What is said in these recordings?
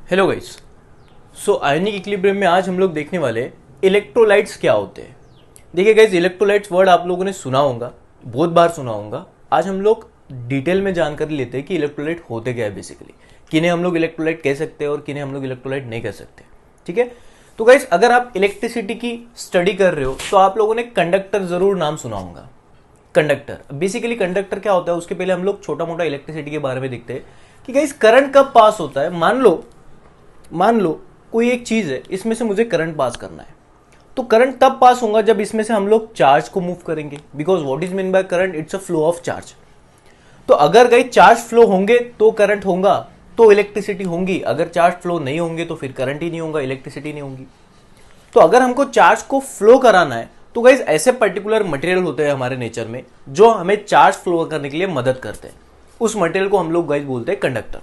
Hello guys. So ionic equilibrium में आज हम लोग देखने वाले इलेक्ट्रोलाइट्स क्या होते हैं। देखिए गाइस, इलेक्ट्रोलाइट्स वर्ड आप लोगों ने सुना होगा, बहुत बार सुना होगा। आज हम लोग डिटेल में जानकारी लेते हैं कि इलेक्ट्रोलाइट होते क्या है, बेसिकली किन्हें हम लोग इलेक्ट्रोलाइट कह सकते हैं और किन्हें हम लोग इलेक्ट्रोलाइट नहीं कह सकते। ठीक है, तो गाइस अगर आप इलेक्ट्रिसिटी की स्टडी कर रहे हो तो आप लोगों ने कंडक्टर जरूर नाम सुना होगा। कंडक्टर, बेसिकली कंडक्टर क्या होता है उसके पहले हम लोग छोटा मोटा इलेक्ट्रिसिटी के बारे में देखते हैं कि गाइस करंट कब पास होता है। मान लो कोई एक चीज है, इसमें से मुझे करंट पास करना है, तो करंट तब पास होगा जब इसमें से हम लोग चार्ज को मूव करेंगे, because what is mean by current, it's a flow of charge. तो अगर गाइस चार्ज फ्लो होंगे तो करंट होगा, तो इलेक्ट्रिसिटी होंगी। अगर चार्ज फ्लो नहीं होंगे तो फिर करंट ही नहीं होगा, इलेक्ट्रिसिटी नहीं होगी। तो अगर हमको चार्ज को फ्लो कराना है तो गाइस ऐसे पर्टिकुलर मटेरियल होते हैं हमारे नेचर में जो हमें चार्ज फ्लो करने के लिए मदद करते हैं। उस मटेरियल को हम लोग गाइस बोलते हैं कंडक्टर।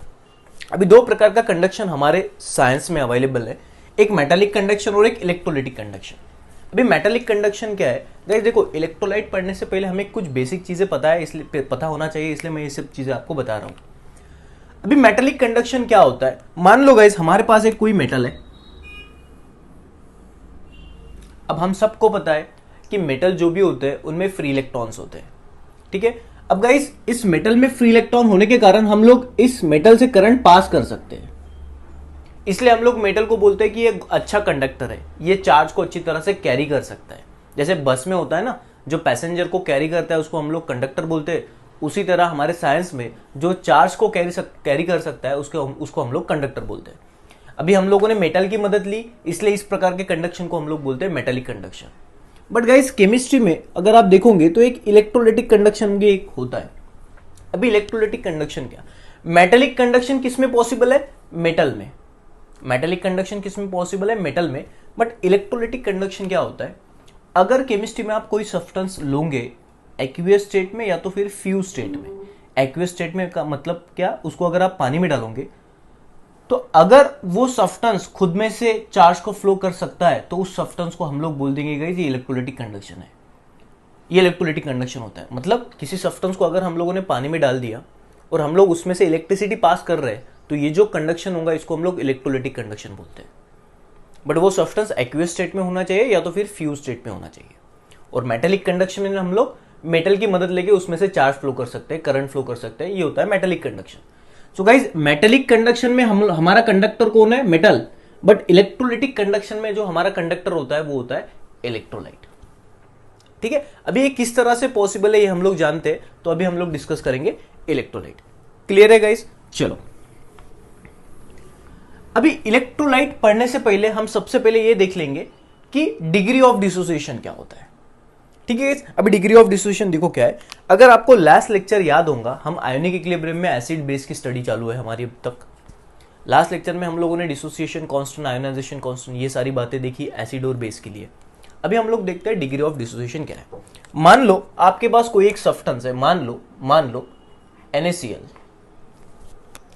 अभी दो प्रकार का कंडक्शन हमारे साइंस में अवेलेबल है, एक मेटालिक कंडक्शन और एक इलेक्ट्रोलाइटिक कंडक्शन। अभी मेटालिक कंडक्शन क्या है गाइस, देखो इलेक्ट्रोलाइट पढ़ने से पहले हमें कुछ बेसिक चीजें पता है, इसलिए पता होना चाहिए, इसलिए मैं ये सब चीजें आपको बता रहा हूं। अभी मेटालिक कंडक्शन क्या होता है, मान लो गाइस हमारे पास एक कोई मेटल है। अब हम सबको पता है कि मेटल जो भी होते हैं उनमें फ्री इलेक्ट्रॉन्स होते हैं। ठीक है, अब गाइस इस मेटल में फ्री इलेक्ट्रॉन होने के कारण हम लोग इस मेटल से करंट पास कर सकते हैं, इसलिए हम लोग मेटल को बोलते हैं कि ये अच्छा कंडक्टर है, ये चार्ज को अच्छी तरह से कैरी कर सकता है। जैसे बस में होता है ना, जो पैसेंजर को कैरी करता है उसको हम लोग कंडक्टर बोलते हैं, उसी तरह हमारे साइंस में जो चार्ज को कैरी कर सकता है उसको हम लोग कंडक्टर बोलते हैं। अभी हम लोगों ने मेटल की मदद ली, इसलिए इस प्रकार के कंडक्शन को हम लोग बोलते हैं metallic conduction. But guys chemistry में अगर आप देखोगे तो एक इलेक्ट्रोलाइटिक कंडक्शन भी एक होता है। अभी इलेक्ट्रोलाइटिक कंडक्शन क्या, मेटालिक कंडक्शन किसमें पॉसिबल है, मेटल में। मेटालिक कंडक्शन किसमें पॉसिबल है, मेटल में। बट इलेक्ट्रोलाइटिक कंडक्शन क्या होता है, अगर केमिस्ट्री में आप कोई सब्सटेंस लोगे एक्वियस स्टेट में या तो फिर फ्यूज स्टेट में। एक्वियस स्टेट में का मतलब क्या, उसको अगर आप पानी में डालोगे तो अगर वो सब्सटेंस खुद में से चार्ज को फ्लो कर सकता है तो उस सब्सटेंस को हम लोग बोल देंगे गाइस ये इलेक्ट्रोलाइटिक कंडक्शन है। ये इलेक्ट्रोलाइटिक कंडक्शन होता है, मतलब किसी सब्सटेंस को अगर हम लोगों ने पानी में डाल दिया और हम लोग उसमें से इलेक्ट्रिसिटी पास कर रहे हैं तो ये जो कंडक्शन होगा इसको हम लोग इलेक्ट्रोलाइटिक कंडक्शन बोलते हैं। बट वो सब्सटेंस एक्वियस स्टेट में होना चाहिए या तो फिर फ्यूज स्टेट में होना चाहिए। और मेटालिक कंडक्शन में हम लोग मेटल की मदद लेके उसमें से चार्ज फ्लो कर सकते हैं, करंट फ्लो कर सकते हैं, ये होता है metallic conduction. So guys metallic conduction में हमारा कंडक्टर कौन है, मेटल। बट इलेक्ट्रोलाइटिक कंडक्शन में जो हमारा कंडक्टर होता है वो होता है इलेक्ट्रोलाइट। ठीक है, अभी ये किस तरह से पॉसिबल है ये हम लोग जानते हैं, तो अभी हम लोग डिस्कस करेंगे इलेक्ट्रोलाइट। क्लियर है गाइज, चलो। अभी इलेक्ट्रोलाइट पढ़ने से पहले हम सबसे पहले ये देख लेंगे कि डिग्री ऑफ डिसोसिएशन क्या होता है। ठीक है, अभी डिग्री ऑफ डिसोसिएशन देखो क्या है। अगर आपको लास्ट लेक्चर याद होगा, हम आयोनिक इक्विलिब्रियम में एसिड बेस की स्टडी चालू है हमारी अब तक। लास्ट लेक्चर में हम लोगों ने डिसोसिएशन कांस्टेंट, आयोनाइजेशन कांस्टेंट, ये सारी बातें देखी एसिड और बेस के लिए। अभी हम लोग देखते हैं डिग्री ऑफ डिसोसिएशन क्या है। मान लो आपके पास कोई एक सब्सटेंस है, मान लो NaCl।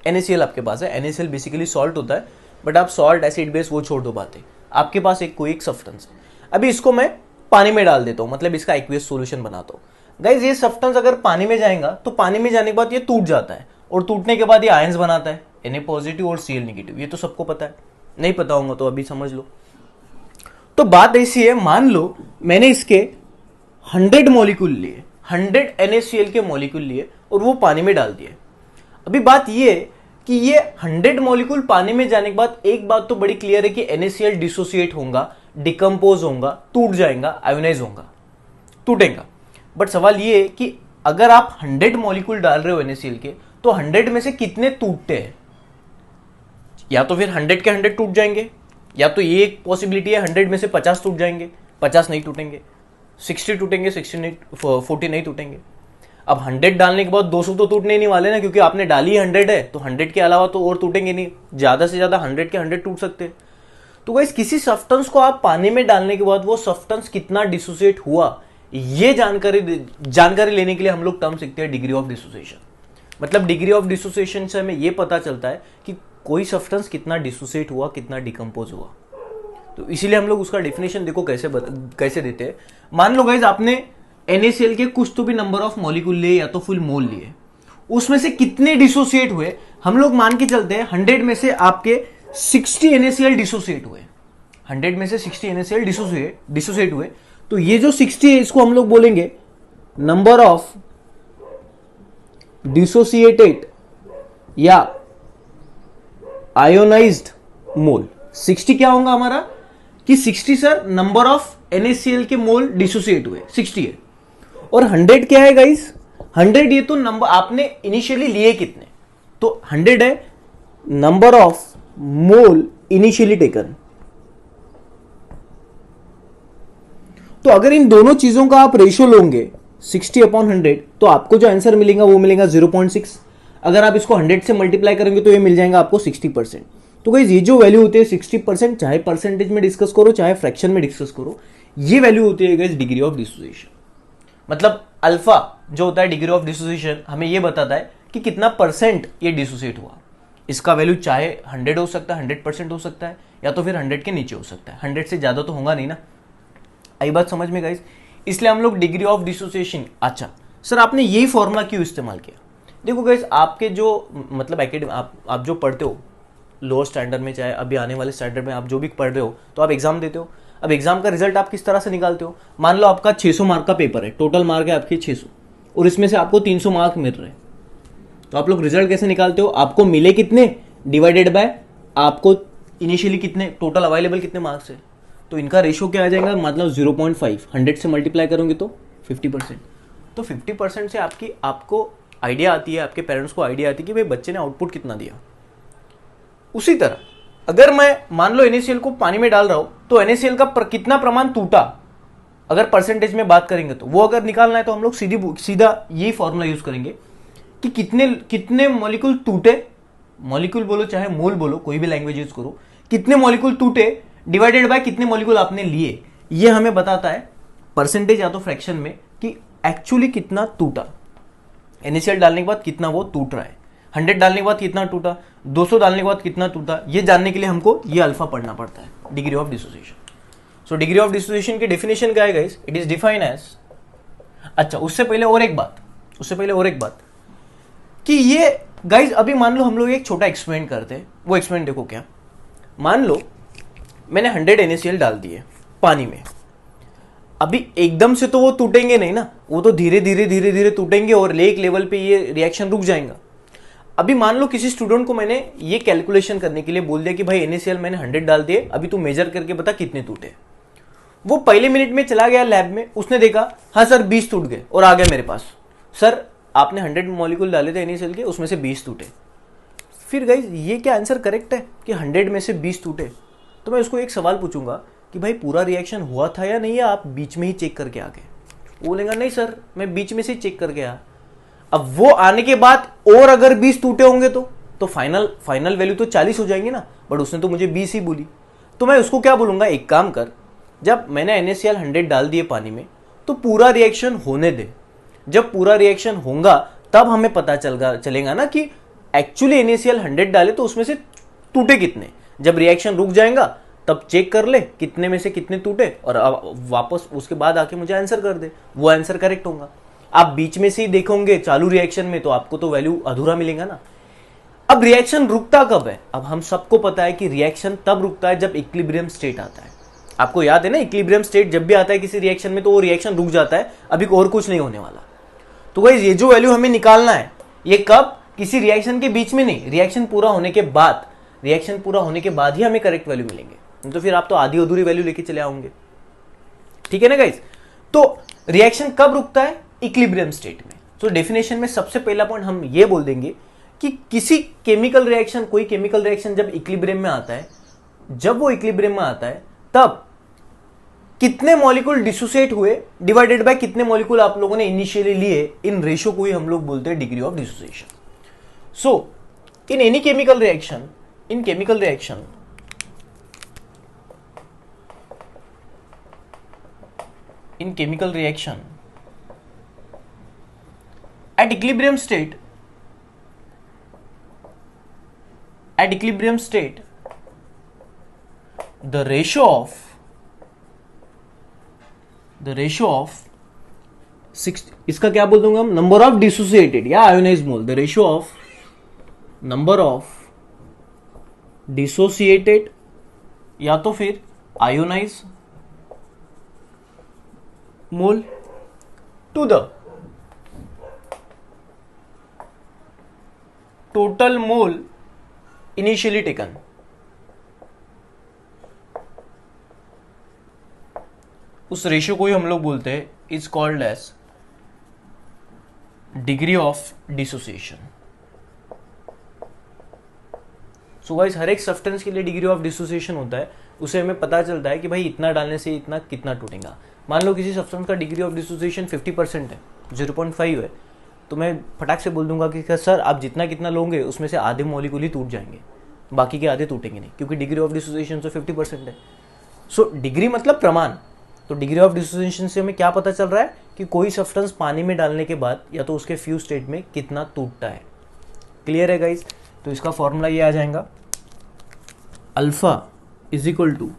NaCl आपके पास है। NaCl बेसिकली सॉल्ट होता है, बट आप सॉल्ट, एसिड, बेस वो छोड़ दो बातें। आपके पास कोई एक सब्सटेंस है, अभी इसको मैं पानी में डाल देता हूं, मतलब इसका एक्वियस सॉल्यूशन बनाता हूं। गाइस ये सब्सटेंस अगर पानी में जाएगा तो पानी में जाने के बाद ये टूट जाता है, और टूटने के बाद ये आयंस बनाता है, Na पॉजिटिव और Cl नेगेटिव। ये तो सबको पता है, नहीं पता होगा तो अभी समझ लो। तो बात ऐसी है, मान लो मैंने इसके 100 मॉलिक्यूल लिए, 100 NaCl के मॉलिक्यूल लिए और वो पानी में डाल दिए। अभी बात ये है कि ये 100 मॉलिक्यूल पानी में जाने के बाद एक बात तो बड़ी क्लियर है कि NaCl डिसोसिएट होगा, डिकम्पोज होगा, टूट जाएगा, आयोनाइज होगा, टूटेगा। बट सवाल ये है कि अगर आप 100 मॉलिक्यूल डाल रहे हो NaCl के, तो 100 में से कितने टूटते हैं, या तो फिर 100 के 100 टूट जाएंगे, या तो ये एक पॉसिबिलिटी है 100 में से 50 टूट जाएंगे, 50 नहीं टूटेंगे, 60 टूटेंगे, 60 नहीं, 40 नहीं टूटेंगे। अब 100 डालने के बाद 200 तो टूटने नहीं वाले ना, क्योंकि आपने डाली 100 है, तो 100 के अलावा तो और टूटेंगे नहीं, ज्यादा से ज्यादा 100 के 100 टूट सकते हैं। तो गाइस किसी सब्सटेंस को आप पानी में डालने के बाद वो सब्सटेंस कितना डिसोसिएट हुआ, ये जानकारी लेने के लिए हम लोग टर्म सीखते हैं डिग्री ऑफ डिसोसिएशन। मतलब डिग्री ऑफ डिसोसिएशन से हमें ये पता चलता है कि कोई सब्सटेंस कितना डिसोसिएट हुआ, कितना डिकम्पोज हुआ। तो इसीलिए हम लोग उसका डेफिनेशन देखो कैसे देते हैं। मान लो गाइस आपने NaCl के कुछ तो भी नंबर ऑफ मॉलिक्यूल लिए या तो फुल मोल लिए, उसमें से कितने डिसोसिएट हुए, हम लोग मान के चलते हैं 100 में से आपके 60 NaCl डिसोसिएट हुए, 100 में से 60 NaCl डिसोसिएट हुए, तो ये जो 60 है इसको हम लोग बोलेंगे नंबर ऑफ डिसोसिएटेड या आयोनाइज्ड मोल। 60 क्या होगा हमारा कि 60 सर नंबर ऑफ NaCl के मोल डिसोसिएट हुए 60 है, और 100 क्या है गाइस, 100 ये तो नंबर आपने इनिशियली लिए कितने, तो 100 है number of mole initially taken. तो अगर इन दोनों चीजों का आप रेशियो लोगे 60/100 तो आपको जो आंसर मिलेगा वो मिलेगा 0.6। अगर आप इसको 100 से मल्टीप्लाई करेंगे तो ये मिल जाएगा आपको 60%। तो गाइस ये जो वैल्यू होती है 60%, चाहे परसेंटेज में डिस्कस करो चाहे फ्रैक्शन में डिस्कस करो, ये वैल्यू होती है गाइस डिग्री ऑफ डिसोसिएशन। मतलब अल्फा जो होता है डिग्री ऑफ डिसोसिएशन हमें ये बताता है कि कितना परसेंट ये डिसोसिएट हुआ। इसका वैल्यू चाहे 100 हो सकता है, 100% हो सकता है, या तो फिर 100 के नीचे हो सकता है, 100 से ज्यादा तो होगा नहीं ना। आई बात समझ में गाइस? इसलिए हम लोग डिग्री ऑफ डिसोसिएशन, अच्छा सर आपने यही फॉर्मूला क्यों इस्तेमाल किया? देखो गाइस आपके जो मतलब एकेडमी आप जो पढ़ते हो लोअर स्टैंडर्ड में, चाहे अभी आने वाले स्टैंडर्ड में आप जो भी पढ़ रहे हो, तो आप एग्जाम देते हो। अब एग्जाम का रिजल्ट आप किस तरह से निकालते हो? मान लो आपका 600 मार्क का पेपर है, टोटल मार्क है आपके 600 और इसमें से आपको 300 मार्क मिल रहे हैं, तो आप लोग रिजल्ट कैसे निकालते हो? आपको मिले कितने डिवाइडेड बाय आपको इनिशियली कितने टोटल अवेलेबल कितने मार्क्स है, तो इनका रेशियो क्या आ जाएगा, मतलब 0.5, 100 से मल्टीप्लाई करोगे तो 50%। तो 50% से आपको आइडिया आती है, आपके पेरेंट्स को आइडिया आती है कि भाई बच्चे ने आउटपुट कितना दिया। उसी तरह अगर मैं मान लो NaCl को पानी में डाल रहा हूं तो NaCl का कितना प्रमाण टूटा, अगर परसेंटेज में बात करेंगे तो वो अगर निकालना है तो हम लोग सीधा यही फॉर्मूला यूज करेंगे कि कितने मॉलिक्यूल टूटे, मॉलिक्यूल बोलो चाहे मोल बोलो, कोई भी लैंग्वेज यूज करो, कितने मॉलिक्यूल टूटे डिवाइडेड बाय कितने मॉलिक्यूल आपने लिए, ये हमें बताता है परसेंटेज या तो फ्रैक्शन में कि एक्चुअली कितना टूटा। NaCl डालने के बाद कितना वो टूट रहा है, 100 डालने के बाद कितना टूटा, 200 डालने के बाद कितना टूटा, ये जानने के लिए हमको ये अल्फा पढ़ना पड़ता है, degree of dissociation. So degree of dissociation की डेफिनेशन क्या है guys? It is defined as, अच्छा उससे पहले और एक बात कि ये गाइस अभी मान लो हम लोग एक छोटा एक्सपेरिमेंट करते हैं। वो एक्सपेरिमेंट देखो क्या, मान लो मैंने 100 NaCl डाल दिए पानी में, अभी एकदम से तो वो टूटेंगे नहीं ना, वो तो धीरे धीरे टूटेंगे और एक लेवल पे ये रिएक्शन रुक जाएगा। अभी मान लो किसी स्टूडेंट को मैंने ये कैलकुलेशन करने के लिए बोल दिया कि भाई NaCl मैंने 100 डाल दिए, अभी तू मेजर करके बता कितने टूटे। वो पहले मिनट में चला गया लैब में, उसने देखा हाँ सर 20 टूट गए और आ गया मेरे पास, सर आपने 100 मॉलिक्यूल डाले थे NaCl के, उसमें से 20 टूटे। फिर गाइस ये क्या आंसर करेक्ट है कि 100 में से 20 टूटे? तो मैं उसको एक सवाल पूछूंगा कि भाई पूरा रिएक्शन हुआ था या नहीं, या आप बीच में ही चेक करके आ गए? वो बोलेगा नहीं सर मैं बीच में से चेक करके आया। अब वो आने के बाद और अगर 20 टूटे होंगे तो फाइनल वैल्यू तो 40 हो जाएंगे ना, बट उसने तो मुझे 20 ही बोली। तो मैं उसको क्या बोलूंगा, एक काम कर, जब मैंने NaCl 100 डाल दिए पानी में तो पूरा रिएक्शन होने दे, जब पूरा रिएक्शन होगा तब हमें पता चलेगा ना कि एक्चुअली NaCl 100 डाले तो उसमें से टूटे कितने। जब रिएक्शन रुक जाएगा तब चेक कर ले कितने में से कितने टूटे और वापस उसके बाद आके मुझे आंसर कर दे, वो आंसर करेक्ट होगा। आप बीच में से ही देखोगे चालू रिएक्शन में तो आपको तो वैल्यू अधूरा मिलेगा ना। अब रिएक्शन रुकता कब है? अब हम सबको पता है कि रिएक्शन तब रुकता है जब इक्विलिब्रियम स्टेट आता है। आपको याद है ना, इक्विलिब्रियम स्टेट जब भी आता है किसी रिएक्शन में तो वो रिएक्शन रुक जाता है, अभी और कुछ नहीं होने वाला। तो गाइस ये जो वैल्यू हमें निकालना है ये कब, किसी रिएक्शन के बीच में नहीं, रिएक्शन पूरा होने के बाद, रिएक्शन पूरा होने के बाद ही हमें करेक्ट वैल्यू मिलेंगे, तो फिर आप तो आधी अधूरी वैल्यू लेके चले आओगे। ठीक है ना गाइस? तो रिएक्शन कब रुकता है? इक्विलिब्रियम स्टेट में। तो डेफिनेशन में सबसे पहला पॉइंट हम ये बोल देंगे कि किसी केमिकल रिएक्शन, कोई केमिकल रिएक्शन जब इक्विलिब्रियम में आता है, जब वो इक्विलिब्रियम में आता है तब कितने मॉलिक्यूल डिसोसिएट हुए डिवाइडेड बाय कितने मॉलिक्यूल आप लोगों ने इनिशियली लिए, इन रेशियो को ही हम लोग बोलते हैं degree of dissociation. So in any chemical reaction, in chemical reaction in chemical reaction at equilibrium state, the ratio of 6, इसका क्या बोल दूंगा हम, नंबर ऑफ डिसोसिएटेड या ionized mole, the ratio of number of dissociated या तो फिर ionize mole to the total mole initially taken. उस रेशियो को ही हम लोग बोलते हैं is called as degree of dissociation. So guys हर एक सब्सटेंस के लिए डिग्री ऑफ डिसोसिएशन होता है, उसे हमें पता चलता है कि भाई इतना डालने से इतना कितना टूटेगा। मान लो किसी सब्सटेंस का डिग्री ऑफ डिसोसिएशन 50% है, 0.5 है, तो मैं फटाक से बोल दूंगा कि सर आप जितना कितना लोगे उसमें से आधे मॉलिक्यूल ही टूट जाएंगे, बाकी के आधे टूटेंगे नहीं, क्योंकि डिग्री ऑफ डिसोसिएशन तो 50% है। सो डिग्री मतलब प्रमाण। तो डिग्री ऑफ डिसोसिएशन से हमें क्या पता चल रहा है कि कोई सब्सटेंस पानी में डालने के बाद या तो उसके फ्यूज स्टेट में कितना टूटता है। क्लियर है गाइस? तो इसका फॉर्मूला ये आ जाएगा, alpha is equal to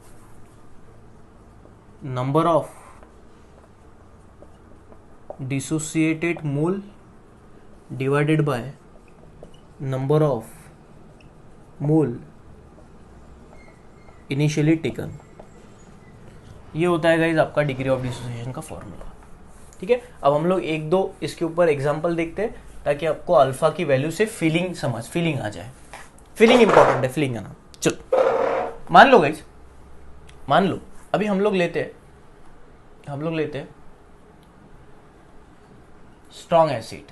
number of dissociated mole divided by number of mole initially taken. ये होता है गाइज आपका डिग्री ऑफ डिसोसिएशन का फॉर्मूला। ठीक है, अब हम लोग एक दो इसके ऊपर एग्जांपल देखते हैं ताकि आपको अल्फा की वैल्यू से फीलिंग आ जाए। फीलिंग इंपॉर्टेंट है, फीलिंग आना। चलो मान लो गाइज, मान लो अभी हम लोग लेते हैं स्ट्रॉन्ग एसिड।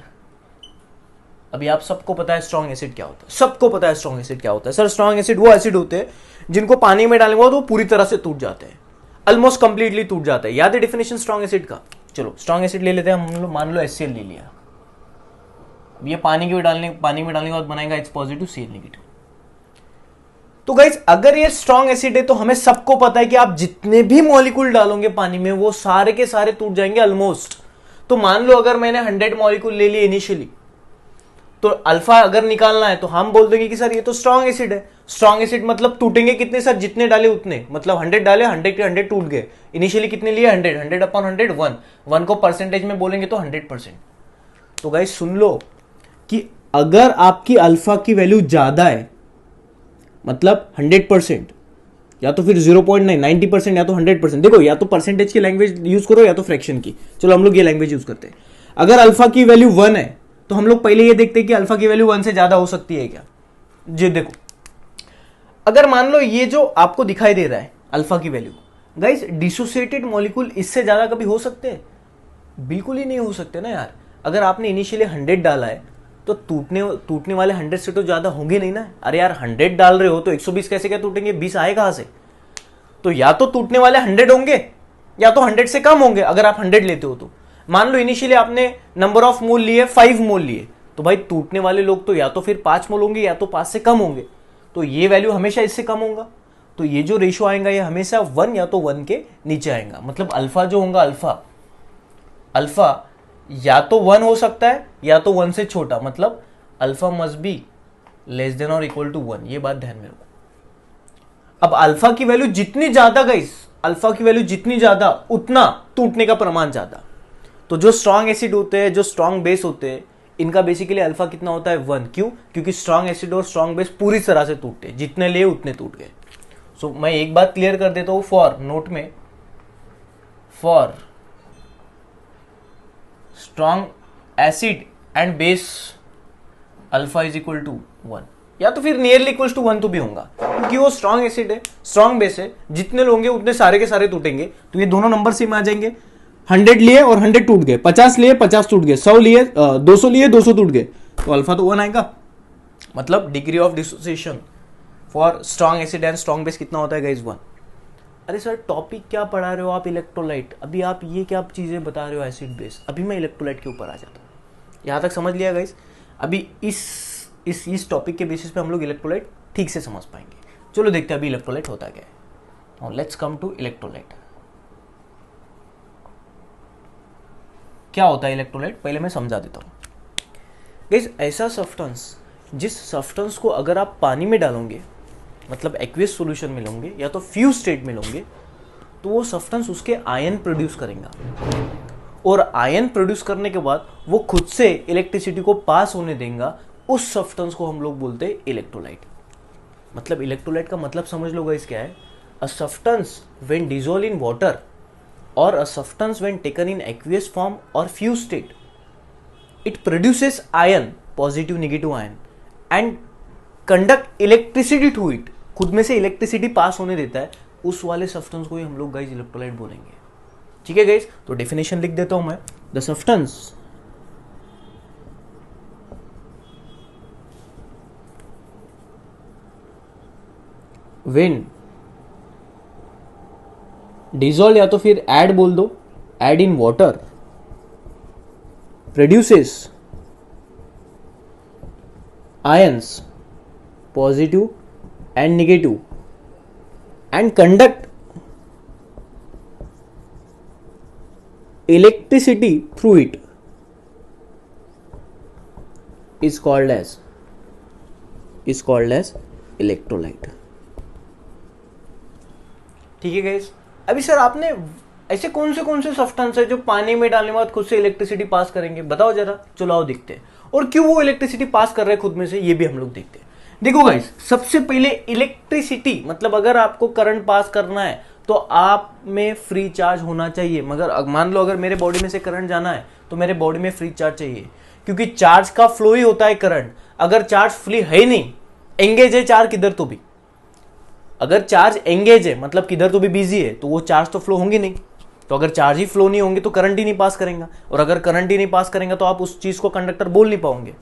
अभी आप सबको पता है स्ट्रॉन्ग एसिड क्या होता है, सबको पता है स्ट्रॉन्ग एसिड क्या होता है। सर स्ट्रॉन्ग एसिड वो एसिड होते हैं जिनको पानी में डालेंगे तो वो पूरी तरह से टूट जाते हैं, ऑलमोस्ट कंप्लीटली टूट जाता है। याद है डेफिनेशन स्ट्रॉन्ग एसिड का? चलो स्ट्रॉन्ग एसिड ले लेते हैं हम लोग, मान लो HCl ले लिया। ये पानी में डालने के बाद बनाएगा H पॉजिटिव Cl नेगेटिव। तो गाइज अगर ये स्ट्रॉन्ग एसिड है तो हमें सबको पता है कि आप जितने भी मॉलिक्यूल डालोगे पानी में वो सारे के सारे टूट जाएंगे ऑलमोस्ट। तो मान लो अगर मैंने 100 मॉलिक्यूल ले लिए इनिशियली, तो अल्फा अगर निकालना है तो हम बोल देंगे कि सर ये तो स्ट्रॉन्ग एसिड है। स्ट्रॉन्ग एसिड मतलब टूटेंगे कितने सर? जितने डाले उतने, मतलब 100 डाले, 100 के 100 टूट गए। इनिशियली कितने लिए? 100 अपॉन 100 1 को परसेंटेज में बोलेंगे तो 100%। तो गाइस सुन लो कि अगर आपकी अल्फा की वैल्यू ज्यादा है, मतलब 100% या तो फिर 0.9 90% या तो 100%, देखो या तो परसेंटेज की लैंग्वेज यूज करो या तो फ्रैक्शन की। चलो हम लोग ये लैंग्वेज यूज करते हैं। अगर अल्फा की वैल्यू 1 है तो हम लोग पहले ये देखते हैं कि अल्फा की वैल्यू 1 से ज्यादा हो सकती है क्या। जी देखो, अगर मान लो ये जो आपको दिखाई दे रहा है अल्फा की वैल्यू, गाइस डिसोसिएटेड मॉलिक्यूल इससे ज्यादा कभी हो सकते हैं? बिल्कुल ही नहीं हो सकते ना यार। अगर आपने इनिशियली 100 डाला है तो टूटने वाले 100 से तो ज्यादा होंगे नहीं ना। अरे यार 100 डाल रहे हो तो 120 कैसे क्या टूटेंगे? 20 आए कहां से? तो या तो टूटने वाले 100 होंगे या तो 100 से कम होंगे अगर आप 100 लेते हो तो। मान लो इनिशियली आपने नंबर ऑफ मोल लिए 5 मोल लिए, तो भाई टूटने वाले लोग तो या तो फिर 5 मोल होंगे या तो 5 से कम होंगे। तो ये वैल्यू हमेशा इससे कम होगा। तो ये जो रेशियो आएगा ये हमेशा 1 या तो 1 के नीचे आएगा। मतलब अल्फा जो होगा, अल्फा या तो 1 हो सकता है या तो 1 से छोटा, मतलब alpha must be less than और इक्वल टू 1। ये बात ध्यान में रखो। अब अल्फा की वैल्यू जितनी ज्यादा गाइस, अल्फा की वैल्यू जितनी ज्यादा उतना टूटने का प्रमाण ज्यादा। तो जो स्ट्रॉन्ग एसिड होते हैं, जो स्ट्रॉन्ग बेस होते हैं, इनका बेसिकली अल्फा कितना होता है? 1। क्यों? क्योंकि स्ट्रॉन्ग एसिड और स्ट्रॉन्ग बेस पूरी तरह से टूटते हैं, जितने लिए उतने टूट गए। सो मैं एक बात क्लियर कर देता हूं फॉर नोट में, for strong acid and base alpha is equal to 1 या तो फिर नियरली इक्वल टू 1 तो भी होगा, क्योंकि वो स्ट्रॉन्ग एसिड है, स्ट्रॉन्ग बेस है, जितने लोगे उतने सारे के सारे टूटेंगे। तो ये दोनों नंबर सेम आ जाएंगे। 100 लिए और 100 टूट गए, 50 लिए 50 टूट गए, 100 लिए 200 लिए 200 टूट गए, तो अल्फा तो 1 आएगा। मतलब degree of dissociation for strong acid and strong base कितना होता है गाइस? 1। अरे सर टॉपिक क्या पढ़ा रहे हो आप? इलेक्ट्रोलाइट। अभी आप ये क्या चीजें बता रहे हो एसिड बेस? अभी मैं इलेक्ट्रोलाइट के ऊपर आ जाता हूँ। यहां तक समझ लिया गाइस? अभी इस टॉपिक के बेसिस पे हम लोग इलेक्ट्रोलाइट ठीक से समझ पाएंगे। चलो देखते हैं अभी इलेक्ट्रोलाइट होता क्या है। Now let's come to electrolyte. क्या होता है इलेक्ट्रोलाइट, पहले मैं समझा देता हूं गाइस। ऐसा सब्सटेंस, जिस सब्सटेंस को अगर आप पानी में डालोगे, मतलब एक्वियस सॉल्यूशन में लोगे या तो फ्यूज स्टेट में लोगे, तो वो सब्सटेंस उसके आयन प्रोड्यूस करेगा, और आयन प्रोड्यूस करने के बाद वो खुद से इलेक्ट्रिसिटी को पास होने देगा। उस सब्सटेंस को हम लोग बोलते हैं इलेक्ट्रोलाइट। मतलब इलेक्ट्रोलाइट का मतलब समझ लो गाइस क्या है, a substance when dissolve in water और a substance when taken in aqueous form और fuse state, it produces ion, positive negative ion, and conduct electricity to it, खुद में से इलेक्ट्रिसिटी पास होने देता है, उस वाले सब्सटेंस को ही हम लोग गाइस इलेक्ट्रोलाइट बोलेंगे। ठीक है गाइस, तो डेफिनेशन लिख देता हूं मैं, द सब्सटेंस व्हेन डिसॉल्व, या तो फिर ऐड बोल दो, add in water, produces ions, positive and negative, and conduct electricity through it is called as electrolyte। ठीक है गाइस, अभी सर आपने ऐसे कौन से सब्सटेंस है जो पानी में डालने के बाद खुद से इलेक्ट्रिसिटी पास करेंगे, बताओ जरा, चलो आओ देखते हैं, और क्यों वो इलेक्ट्रिसिटी पास कर रहे हैं खुद में से, ये भी हम लोग देखते हैं। देखो गाइस, सबसे पहले इलेक्ट्रिसिटी मतलब अगर आपको करंट पास करना है तो आप में फ्री चार्ज होना चाहिए, मगर मान लो अगर मेरे बॉडी में से करंट जाना है तो मेरे बॉडी में फ्री चार्ज चाहिए, क्योंकि चार्ज का फ्लो ही होता है करंट। अगर चार्ज फ्री है ही नहीं, एंगेज है चार्ज किधर तो भी, अगर चार्ज एंगेज है मतलब किधर तो भी बिजी है, तो वो चार्ज तो फ्लो होंगे नहीं। तो अगर चार्ज ही फ्लो नहीं होंगे तो करंट ही नहीं पास करेगा, और अगर करंट ही नहीं पास करेगा तो आप उस चीज को कंडक्टर बोल नहीं पाओगे।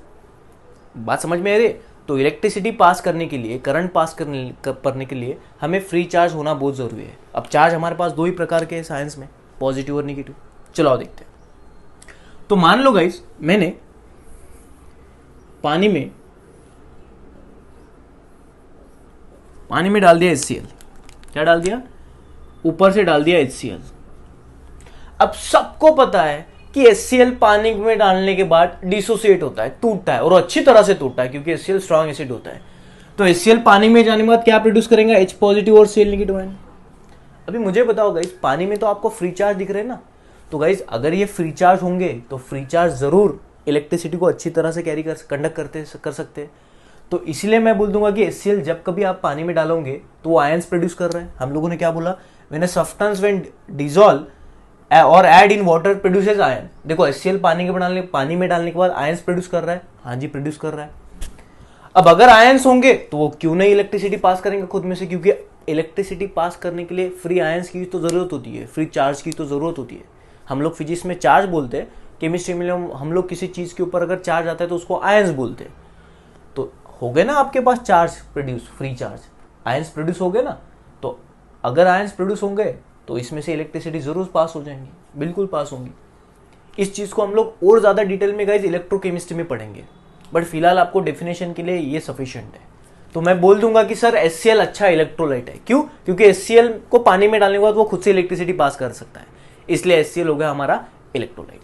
बात समझ में आ रही है? तो इलेक्ट्रिसिटी पास करने के लिए, करंट पास करने के लिए हमें फ्री चार्ज होना बहुत जरूरी है। अब चार्ज हमारे पास दो ही प्रकार के हैं साइंस में, पॉजिटिव और नेगेटिव। चलो आओ देखते हैं। तो मान लो गाइस, मैंने पानी में डाल दिया HCl। क्या डाल दिया? ऊपर से डाल दिया HCl। अब सबको पता है कि HCl पानी में डालने के बाद डिसोसिएट होता है, टूटता है, और अच्छी तरह से टूटता है क्योंकि HCl स्ट्रॉन्ग एसिड होता है। तो HCl पानी में जाने के बाद क्या प्रोड्यूस करेंगे? H पॉजिटिव और Cl नेगेटिव आयन। अभी मुझे बताओ गाइस, पानी में तो आपको फ्री चार्ज दिख रहे हैं ना, तो गाइस अगर ये फ्री चार्ज होंगे तो फ्री चार्ज जरूर इलेक्ट्रिसिटी को अच्छी तरह से कंडक्ट कर सकते हैं। तो इसलिए मैं बोल दूंगा कि HCl जब कभी आप पानी में डालोगे तो वो आयंस प्रोड्यूस कर रहे हैं। हम लोगों ने क्या बोला? When a substance when dissolve और add in water produces ion. देखो HCl पानी में डालने के बाद आयंस प्रोड्यूस कर रहा है। हाँ जी, प्रोड्यूस कर रहा है। अब अगर आयंस होंगे तो वो क्यों नहीं इलेक्ट्रिसिटी पास करेंगे खुद में से? क्योंकि इलेक्ट्रिसिटी पास करने के लिए फ्री आयंस की तो जरूरत होती है, फ्री चार्ज की तो जरूरत होती है। हम लोग फिजिक्स में चार्ज बोलते हैं, केमिस्ट्री में हम लोग किसी चीज के ऊपर अगर चार्ज आता है तो उसको आयंस बोलते हैं। तो हो गए ना आपके पास charge produce, free charge, ions produce हो गए ना। तो अगर आयंस प्रोड्यूस होंगे तो इसमें से इलेक्ट्रिसिटी जरूर पास हो जाएंगी, बिल्कुल पास होंगी। इस चीज को हम लोग और ज्यादा डिटेल में गाइस इलेक्ट्रोकेमिस्ट्री में पढ़ेंगे, बट फिलहाल आपको डेफिनेशन के लिए ये सफिशिएंट है। तो मैं बोल दूंगा कि सर HCl अच्छा इलेक्ट्रोलाइट है। क्यों? क्योंकि HCl को पानी में डालने के बाद वो खुद से इलेक्ट्रिसिटी पास कर सकता है, इसलिए HCl हो गया हमारा इलेक्ट्रोलाइट।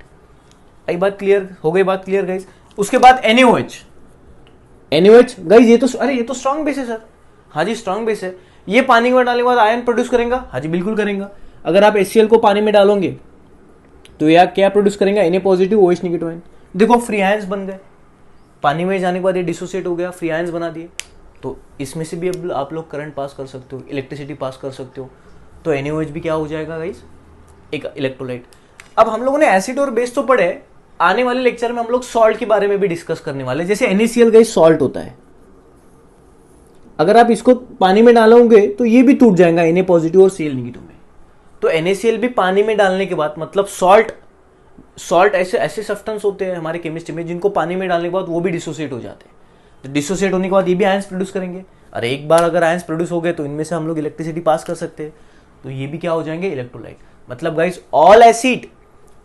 एक बात क्लियर हो गई? बात क्लियर गाइस। उसके बाद NaOH गाइस, ये तो स्ट्रॉन्ग बेस है सर। हाँ जी, स्ट्रॉन्ग बेस है। ये पानी में डालने के बाद आयन प्रोड्यूस करेगा। हाँ जी, बिल्कुल करेगा। अगर आप HCl को पानी में डालोगे तो यह क्या प्रोड्यूस करेगा? Na positive OH negative ion. देखो फ्री आयंस बन गए, पानी में जाने के बाद ये डिसोसिएट हो गया, फ्री आयंस बना दिए। तो इसमें से भी अब आप लोग करंट पास कर सकते हो, इलेक्ट्रिसिटी पास कर सकते हो। तो NaOH भी क्या हो जाएगा गाइस? एक इलेक्ट्रोलाइट। अब हम लोगों ने एसिड और बेस तो पढ़े, आने वाले लेक्चर में हम लोग सॉल्ट के बारे में भी डिस्कस करने वाले। जैसे NaCl गाइस सॉल्ट होता है, अगर आप इसको पानी में डालोगे तो ये भी टूट जाएगा Na पॉजिटिव और Cl नेगेटिव में। तो NaCl भी पानी में डालने के बाद, मतलब सॉल्ट ऐसे सब्सटेंस होते हैं हमारे केमिस्ट्री में जिनको पानी में डालने के बाद वो भी डिसोसिएट हो जाते हैं। तो डिसोसिएट होने के बाद ये भी आयंस प्रोड्यूस करेंगे। और एक बार अगर आयंस प्रोड्यूस हो गए तो इनमें से हम लोग इलेक्ट्रिसिटी पास कर सकते हैं। तो ये भी क्या हो जाएंगे? इलेक्ट्रोलाइट। मतलब guys, all acid,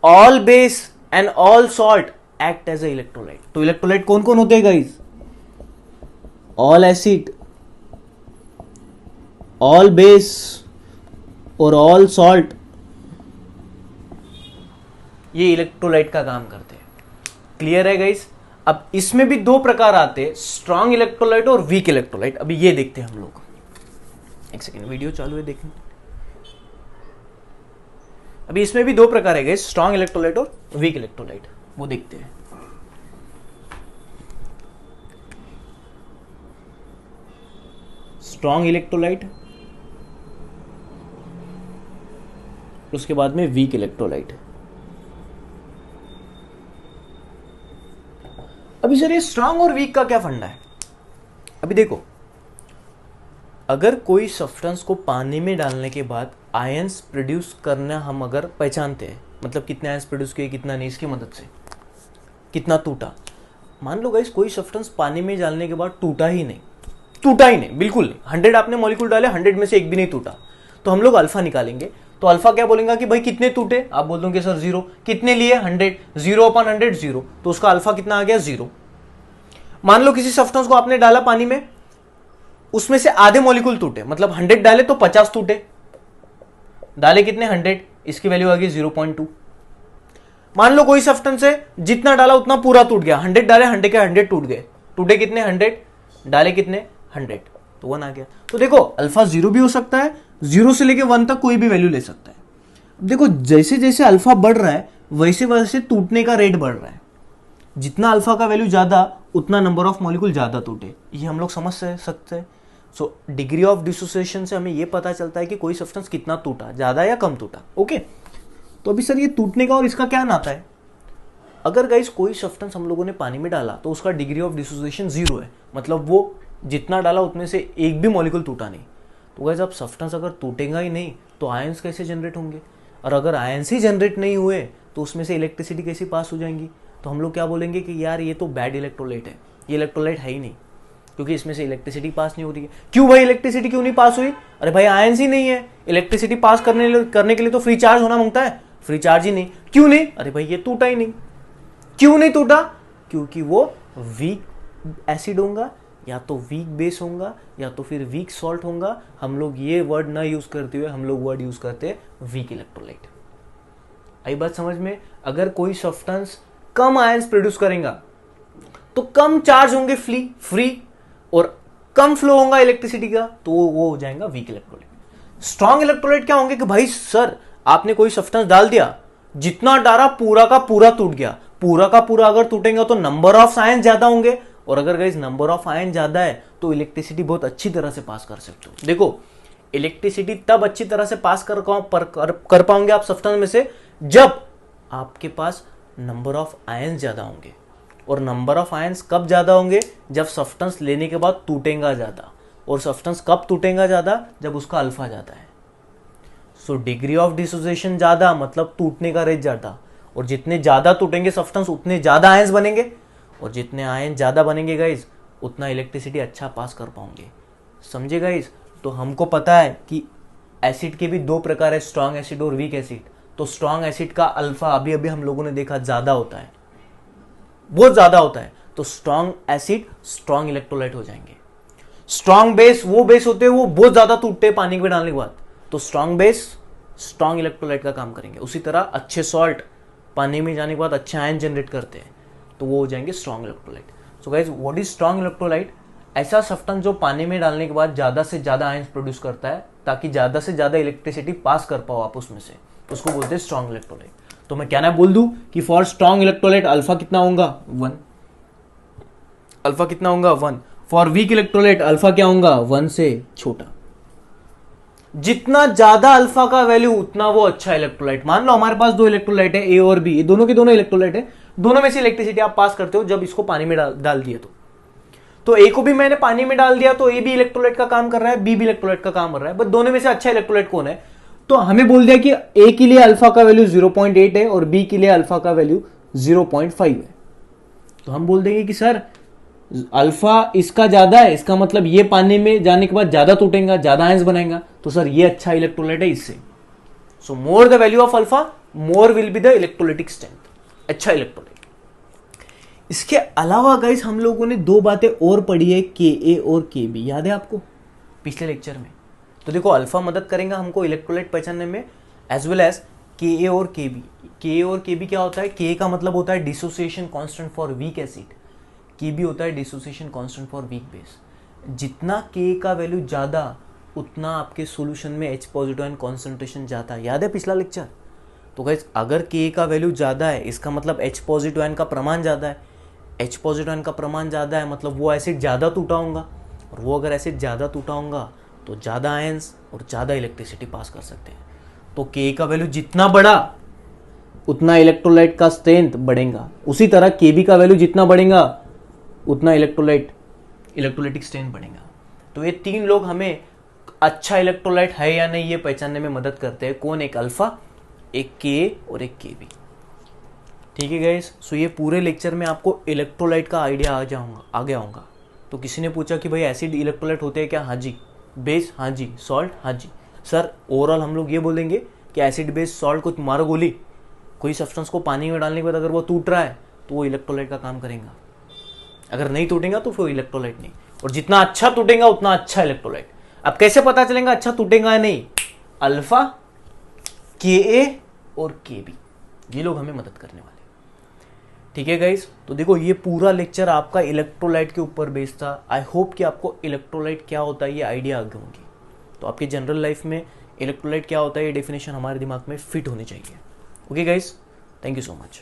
all base and all salt act as a electrolyte. तो इलेक्ट्रोलाइट कौन कौन होते हैं guys? All acid, all base और ऑल सॉल्ट, ये इलेक्ट्रोलाइट का काम करते हैं। क्लियर है गाइस? अब इसमें भी दो प्रकार आते हैं, स्ट्रॉन्ग इलेक्ट्रोलाइट और वीक इलेक्ट्रोलाइट। अभी ये देखते हैं हम लोग। एक सेकेंड, वीडियो चालू है, देखें। अभी इसमें भी दो प्रकार है गाइस, स्ट्रॉन्ग इलेक्ट्रोलाइट और वीक इलेक्ट्रोलाइट, वो देखते हैं। स्ट्रॉन्ग इलेक्ट्रोलाइट, उसके बाद में वीक इलेक्ट्रोलाइट। अभी सर ये स्ट्रॉन्ग और वीक का क्या फंडा है? अभी देखो, अगर कोई सब्सटेंस को पानी में डालने के बाद आयंस प्रोड्यूस करना हम अगर पहचानते हैं, मतलब कितने आयंस प्रोड्यूस किए कितना नहीं, इसकी मदद से कितना टूटा। मान लो गाइस कोई सब्सटेंस पानी में डालने के बाद टूटा ही नहीं, बिल्कुल नहीं। 100 आपने मॉलिक्यूल डाले, 100 में से एक भी नहीं टूटा, तो हम लोग अल्फा निकालेंगे। तो अल्फा क्या बोलेंगे कि भाई कितने टूटे, आप बोल दोगे सर 0। कितने लिए? 100, 0/100 0, तो उसका अल्फा कितना आ गया? 0। मान लो किसी सब्सटेंस को आपने डाला पानी में, उसमें से आधे मॉलिक्यूल टूटे, मतलब 100 डाले तो 50 टूटे। डाले कितने? 100, इसकी वैल्यू आ गई 0.2। मान लो कोई सब्सटेंस है, जितना डाला उतना पूरा टूट गया, 100 डाले, 100 के 100 टूट गए। टूटे कितने? 100, डाले कितने? 100, तो 1 आ गया। तो देखो अल्फा 0 भी हो सकता है, 0 से लेके 1 तक कोई भी वैल्यू ले सकता है। देखो जैसे जैसे अल्फा बढ़ रहा है वैसे वैसे टूटने का रेट बढ़ रहा है। जितना अल्फा का वैल्यू ज्यादा उतना नंबर ऑफ मॉलिक्यूल ज्यादा टूटे, ये हम लोग समझ सकते हैं। सो डिग्री ऑफ डिसोसिएशन से हमें ये पता चलता है कि कोई सब्सटेंस कितना टूटा, ज्यादा या कम टूटा। ओके, तो अभी सर ये टूटने का और इसका क्या नाता है? अगर गाइस कोई सब्सटेंस हम लोगों ने पानी में डाला तो उसका डिग्री ऑफ डिसोसिएशन 0 है, मतलब वो जितना डाला उतने से एक भी मॉलिक्यूल टूटा नहीं। तो गाइस अब सब्सटेंस अगर टूटेगा ही नहीं तो आयंस कैसे जनरेट होंगे? और अगर आयंस ही जनरेट नहीं हुए तो उसमें से इलेक्ट्रिसिटी कैसे पास हो जाएंगी? तो हम लोग क्या बोलेंगे कि यार ये तो बैड इलेक्ट्रोलाइट है, ये इलेक्ट्रोलाइट है ही नहीं, क्योंकि इसमें से इलेक्ट्रिसिटी पास नहीं हो रही है। क्यों भाई इलेक्ट्रिसिटी क्यों नहीं पास हुई? अरे भाई आयंस ही नहीं है, इलेक्ट्रिसिटी पास करने के लिए तो फ्री चार्ज होना मांगता है, फ्री चार्ज ही नहीं। क्यों नहीं? अरे भाई ये टूटा ही नहीं। क्यों नहीं टूटा? क्योंकि वो वीक एसिड होगा, या तो वीक बेस होगा, या तो फिर वीक सॉल्ट होगा। हम लोग ये वर्ड ना यूज करते हुए हम लोग वर्ड यूज करते हैं वीक इलेक्ट्रोलाइट। आई बात समझ में? अगर कोई सब्सटेंस कम आयंस प्रोड्यूस करेगा तो कम चार्ज होंगे फ्री, और कम फ्लो होगा इलेक्ट्रिसिटी का, तो वो हो जाएगा वीक इलेक्ट्रोलाइट। स्ट्रॉन्ग इलेक्ट्रोलाइट क्या होंगे कि भाई सर आपने कोई सब्सटेंस डाल दिया, जितना डाला पूरा का पूरा टूट गया। पूरा का पूरा अगर टूटेगा तो नंबर ऑफ आयन ज्यादा होंगे, और अगर गाइस नंबर ऑफ आयन ज्यादा है तो इलेक्ट्रिसिटी बहुत अच्छी तरह से पास कर सकते हो। देखो इलेक्ट्रिसिटी तब अच्छी तरह से पास कर पाओगे आप सब्सटेंस में से जब आपके पास नंबर ऑफ आयंस ज्यादा होंगे। और नंबर ऑफ आयंस कब ज्यादा होंगे? जब सब्सटेंस लेने के बाद टूटेगा ज्यादा। और सब्सटेंस कब टूटेगा ज्यादा? जब उसका अल्फा ज्यादा है। सो डिग्री ऑफ डिसोसिएशन ज्यादा मतलब टूटने का रेट ज्यादा, और जितने ज्यादा टूटेंगे सब्सटेंस उतने ज्यादा आयंस बनेंगे, और जितने आयन ज्यादा बनेंगे गाइस उतना इलेक्ट्रिसिटी अच्छा पास कर पाओगे। समझे गाइस? तो हमको पता है कि एसिड के भी 2 प्रकार है, स्ट्रॉन्ग एसिड और वीक एसिड। तो स्ट्रॉन्ग एसिड का अल्फा अभी अभी हम लोगों ने देखा ज्यादा होता है, बहुत ज्यादा होता है। तो स्ट्रॉन्ग एसिड स्ट्रॉन्ग इलेक्ट्रोलाइट हो जाएंगे। स्ट्रॉन्ग बेस वो बेस होते हैं वो बहुत ज्यादा टूटते हैं पानी में डालने के बाद, तो स्ट्रॉन्ग बेस स्ट्रॉन्ग इलेक्ट्रोलाइट का काम करेंगे। उसी तरह अच्छे सॉल्ट पानी में जाने के बाद अच्छे आयन जनरेट करते हैं, तो वो हो जाएंगे strong electrolyte. So guys what is strong electrolyte? ऐसा सब्सटेंस जो पानी में डालने के बाद ज्यादा से ज्यादा आयंस प्रोड्यूस करता है ताकि ज्यादा से ज्यादा इलेक्ट्रिसिटी पास कर पाओ आप उसमें से, उसको बोलते हैं स्ट्रॉन्ग इलेक्ट्रोलाइट। तो मैं क्या ना बोल दूं कि फॉर स्ट्रॉन्ग इलेक्ट्रोलाइट अल्फा कितना होगा? 1। अल्फा कितना होगा? 1। फॉर वीक इलेक्ट्रोलाइट अल्फा क्या होगा? 1 से छोटा। जितना ज्यादा अल्फा का वैल्यू उतना वो अच्छा इलेक्ट्रोलाइट। मान लो हमारे पास 2 इलेक्ट्रोलाइट है, ए और बी, ये दोनों के दोनों इलेक्ट्रोलाइट है। दोनों में से इलेक्ट्रिसिटी आप पास करते हो जब इसको पानी में डाल दिए तो ए को भी मैंने पानी में डाल दिया तो ए भी इलेक्ट्रोलाइट का काम कर रहा है, बी भी इलेक्ट्रोलाइट का काम कर रहा है, बट दोनों में से अच्छा इलेक्ट्रोलाइट कौन है? तो हमें बोल दिया कि ए के लिए अल्फा का वैल्यू 0.8 है और बी के लिए अल्फा का वैल्यू 0.5 है। तो हम बोल देंगे कि सर अल्फा इसका ज्यादा है, इसका मतलब ये पानी में जाने के बाद ज्यादा टूटेगा, ज्यादा आयंस बनाएगा, तो सर ये अच्छा इलेक्ट्रोलाइट है इससे। So more the value of alpha more will be the electrolytic strength, अच्छा इलेक्ट्रोलाइट। इसके अलावा गाइस हम लोगों ने 2 बातें और पढ़ी है, के ए और के बी, याद है आपको पिछले लेक्चर में? तो देखो अल्फा मदद करेगा हमको इलेक्ट्रोलाइट पहचानने में, एज वेल एज के ए और के बी। के ए और के बी क्या होता है? के का मतलब होता है dissociation constant for weak acid, के बी होता है dissociation constant for weak base. जितना के का वैल्यू ज्यादा उतना आपके सॉल्यूशन में H पॉजिटिव आयन कॉन्सेंट्रेशन ज्यादा, याद है पिछला लेक्चर? तो गाइस अगर के का वैल्यू ज्यादा है इसका मतलब H पॉजिटिव आयन का प्रमाण ज्यादा है, H पॉजिटिव आयन का प्रमाण ज्यादा है मतलब वो एसिड ज्यादा टूटा होगा, और वो अगर एसिड ज़्यादा टूटा होगा तो ज़्यादा आयंस और ज़्यादा इलेक्ट्रिसिटी पास कर सकते हैं। तो के का वैल्यू जितना बड़ा उतना इलेक्ट्रोलाइट का स्ट्रेंथ बढ़ेगा, उसी तरह केबी का वैल्यू जितना बढ़ेगा उतना इलेक्ट्रोलाइटिक स्ट्रेंथ बढ़ेगा। तो ये तीन लोग हमें अच्छा इलेक्ट्रोलाइट है या नहीं ये पहचानने में मदद करते हैं। कौन? एक अल्फा, एक के और एक केबी। ठीक है गाइस, सो ये पूरे लेक्चर में आपको इलेक्ट्रोलाइट का आइडिया आ गया होगा। तो किसी ने पूछा कि भाई एसिड इलेक्ट्रोलाइट होते हैं क्या? हाँ जी। बेस? हाँ जी। सॉल्ट? हाँ जी। सर ओवरऑल हम लोग ये बोलेंगे कि एसिड बेस सॉल्ट को मारो गोली, कोई सब्सटेंस को पानी में डालने के बाद अगर वो टूट रहा है तो वो इलेक्ट्रोलाइट का काम करेगा, अगर नहीं टूटेगा तो फिर इलेक्ट्रोलाइट नहीं। और जितना अच्छा टूटेगा उतना अच्छा इलेक्ट्रोलाइट। अब कैसे पता चलेगा अच्छा टूटेगा या नहीं? अल्फा, के ए और के बी, ये लोग हमें मदद करने वाले। ठीक है गाइस, तो देखो ये पूरा लेक्चर आपका इलेक्ट्रोलाइट के ऊपर बेस्ड था। आई होप कि आपको इलेक्ट्रोलाइट क्या होता है ये आइडिया आ गई होंगी। तो आपके जनरल लाइफ में इलेक्ट्रोलाइट क्या होता है ये डेफिनेशन हमारे दिमाग में फिट होनी चाहिए। Okay guys, thank you so much.